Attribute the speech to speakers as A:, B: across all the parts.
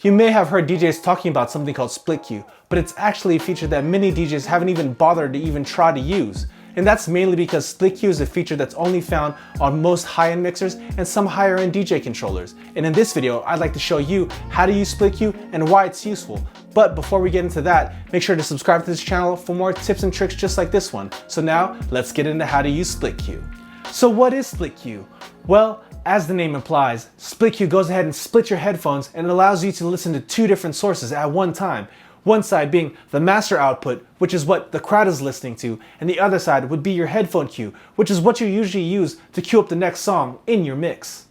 A: You may have heard DJs talking about something called split cue, but it's actually a feature that many DJs haven't even bothered to even try to use. And that's mainly because split cue is a feature that's only found on most high-end mixers and some higher-end DJ controllers. And in this video, I'd like to show you how to use split cue and why it's useful. But before we get into that, make sure to subscribe to this channel for more tips and tricks just like this one. So now, let's get into how to use split cue. So what is split cue? Well, as the name implies, split cue goes ahead and splits your headphones and it allows you to listen to two different sources at one time. One side being the master output, which is what the crowd is listening to, and the other side would be your headphone cue, which is what you usually use to cue up the next song in your mix.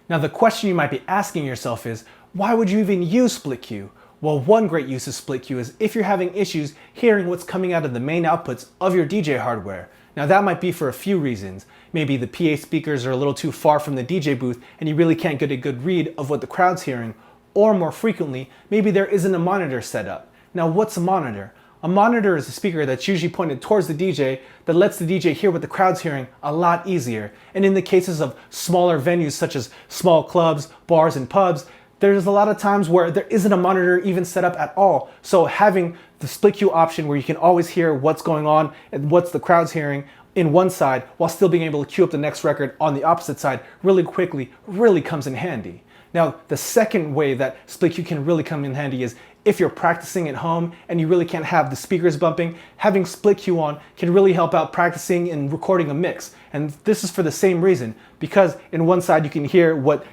A: Now the question you might be asking yourself is, why would you even use split cue? Well, one great use of split cue is if you're having issues hearing what's coming out of the main outputs of your DJ hardware. Now that might be for a few reasons. Maybe the PA speakers are a little too far from the DJ booth and you really can't get a good read of what the crowd's hearing. Or more frequently, maybe there isn't a monitor set up. Now what's a monitor? A monitor is a speaker that's usually pointed towards the DJ that lets the DJ hear what the crowd's hearing a lot easier. And in the cases of smaller venues such as small clubs, bars, and pubs, there's a lot of times where there isn't a monitor even set up at all. So having the split cue option where you can always hear what's going on and what's the crowd's hearing in one side while still being able to cue up the next record on the opposite side really quickly really comes in handy. Now, the second way that split cue can really come in handy is if you're practicing at home and you really can't have the speakers bumping, having split cue on can really help out practicing and recording a mix. And this is for the same reason, because in one side you can hear what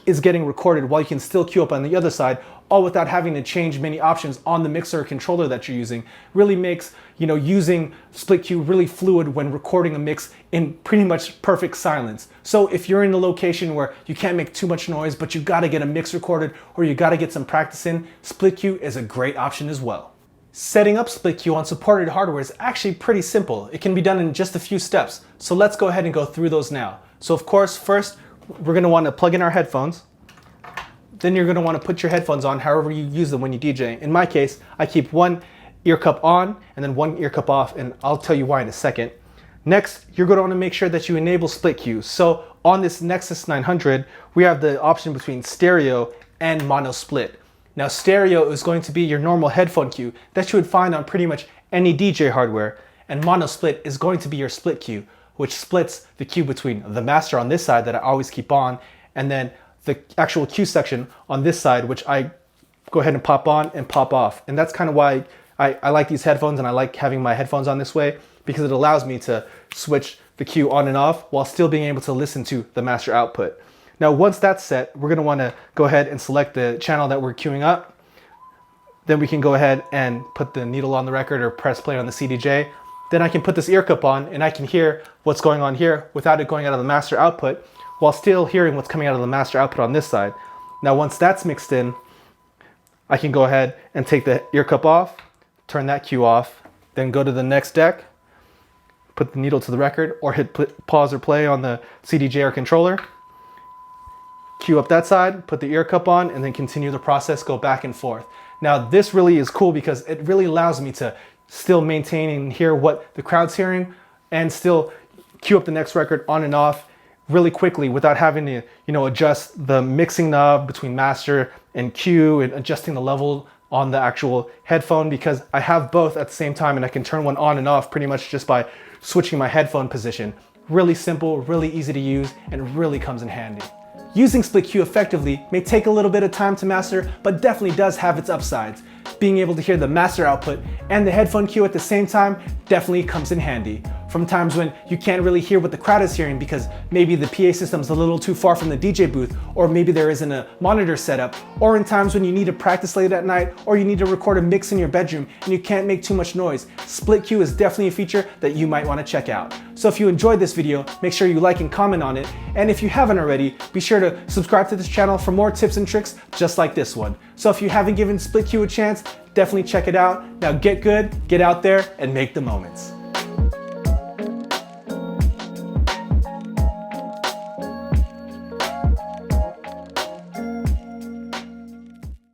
A: is getting recorded while you can still cue up on the other side, all without having to change many options on the mixer or controller that you're using. Really makes using split cue really fluid when recording a mix in pretty much perfect silence. So if you're in a location where you can't make too much noise but you gotta get a mix recorded or you gotta get some practice in, split cue is a great option as well. Setting up split cue on supported hardware is actually pretty simple. It can be done in just a few steps. So let's go ahead and go through those now. So of course, first we're gonna wanna plug in our headphones. Then you're gonna wanna put your headphones on however you use them when you DJ. In my case, I keep one ear cup on and then one ear cup off, and I'll tell you why in a second. Next, you're gonna wanna make sure that you enable split cue. So on this Nexus 900, we have the option between stereo and mono split. Now stereo is going to be your normal headphone cue that you would find on pretty much any DJ hardware, and mono split is going to be your split cue, which splits the cue between the master on this side that I always keep on, and then the actual cue section on this side, which I go ahead and pop on and pop off. And that's kind of why I like these headphones and I like having my headphones on this way, because it allows me to switch the cue on and off while still being able to listen to the master output. Now, once that's set, we're gonna wanna go ahead and select the channel that we're queuing up. Then we can go ahead and put the needle on the record or press play on the CDJ. Then I can put this ear cup on and I can hear what's going on here without it going out of the master output, while still hearing what's coming out of the master output on this side. Now, once that's mixed in, I can go ahead and take the ear cup off, turn that cue off, then go to the next deck, put the needle to the record, or hit pause or play on the CDJ or controller, cue up that side, put the ear cup on, and then continue the process, go back and forth. Now, this really is cool because it really allows me to still maintain and hear what the crowd's hearing and still cue up the next record on and off really quickly without having to adjust the mixing knob between master and cue and adjusting the level on the actual headphone, because I have both at the same time and I can turn one on and off pretty much just by switching my headphone position. Really simple, really easy to use, and really comes in handy. Using split cue effectively may take a little bit of time to master, but definitely does have its upsides. Being able to hear the master output and the headphone cue at the same time definitely comes in handy. From times when you can't really hear what the crowd is hearing because maybe the PA system's a little too far from the DJ booth, or maybe there isn't a monitor set up, or in times when you need to practice late at night, or you need to record a mix in your bedroom and you can't make too much noise, split cue is definitely a feature that you might want to check out. So if you enjoyed this video, make sure you like and comment on it, and if you haven't already, be sure to subscribe to this channel for more tips and tricks just like this one. So if you haven't given split cue a chance, definitely check it out. Now get good, get out there, and make the moments.